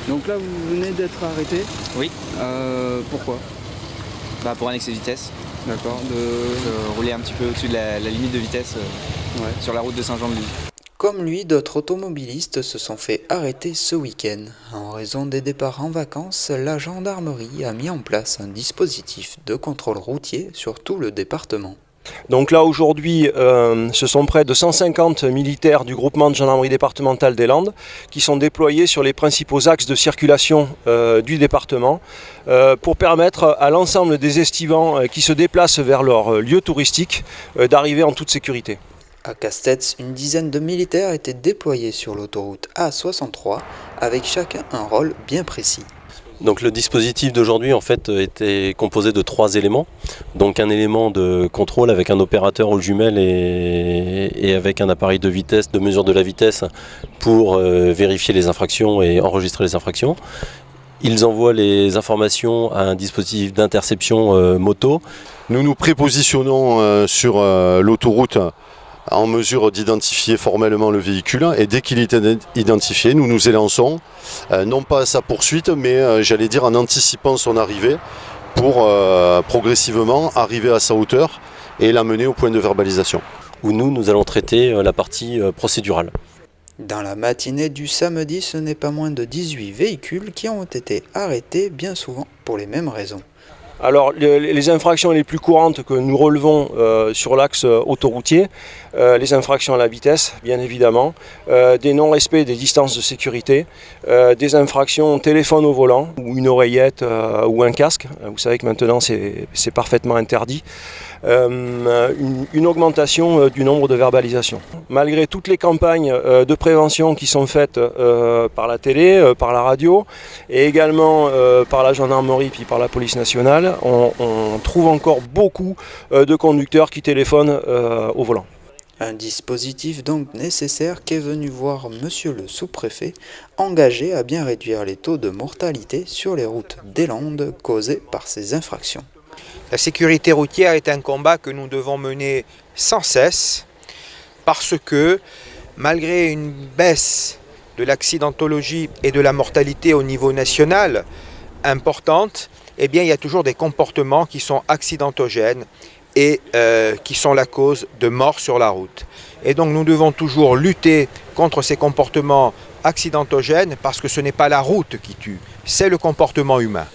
Donc là, vous venez d'être arrêté. Oui. Pourquoi? Pour un excès de vitesse. D'accord. De rouler un petit peu au-dessus de la limite de vitesse Ouais. sur la route de Saint-Jean-de-Luz. Comme lui, d'autres automobilistes se sont fait arrêter ce week-end. En raison des départs en vacances, la gendarmerie a mis en place un dispositif de contrôle routier sur tout le département. Donc là aujourd'hui, ce sont près de 150 militaires du groupement de gendarmerie départementale des Landes qui sont déployés sur les principaux axes de circulation du département pour permettre à l'ensemble des estivants qui se déplacent vers leur lieu touristique d'arriver en toute sécurité. À Castets, une dizaine de militaires étaient déployés sur l'autoroute A63 avec chacun un rôle bien précis. Donc le dispositif d'aujourd'hui en fait était composé de 3 éléments. Donc un élément de contrôle avec un opérateur aux jumelles et avec un appareil de vitesse, de mesure de la vitesse pour vérifier les infractions et enregistrer les infractions. Ils envoient les informations à un dispositif d'interception moto. Nous nous prépositionnons sur l'autoroute en mesure d'identifier formellement le véhicule et dès qu'il est identifié, nous nous élançons, non pas à sa poursuite, mais j'allais dire en anticipant son arrivée pour progressivement arriver à sa hauteur et l'amener au point de verbalisation. Où nous allons traiter la partie procédurale. Dans la matinée du samedi, ce n'est pas moins de 18 véhicules qui ont été arrêtés, bien souvent pour les mêmes raisons. Alors les infractions les plus courantes que nous relevons sur l'axe autoroutier, les infractions à la vitesse bien évidemment, des non-respects des distances de sécurité, des infractions téléphone au volant ou une oreillette ou un casque, vous savez que maintenant c'est parfaitement interdit, une augmentation du nombre de verbalisations. Malgré toutes les campagnes de prévention qui sont faites par la télé, par la radio et également par la gendarmerie puis par la police nationale, on trouve encore beaucoup de conducteurs qui téléphonent au volant. Un dispositif donc nécessaire qu'est venu voir monsieur le sous-préfet, engagé à bien réduire les taux de mortalité sur les routes des Landes causés par ces infractions. La sécurité routière est un combat que nous devons mener sans cesse parce que malgré une baisse de l'accidentologie et de la mortalité au niveau national importante, eh bien, il y a toujours des comportements qui sont accidentogènes et qui sont la cause de morts sur la route. Et donc nous devons toujours lutter contre ces comportements accidentogènes parce que ce n'est pas la route qui tue, c'est le comportement humain.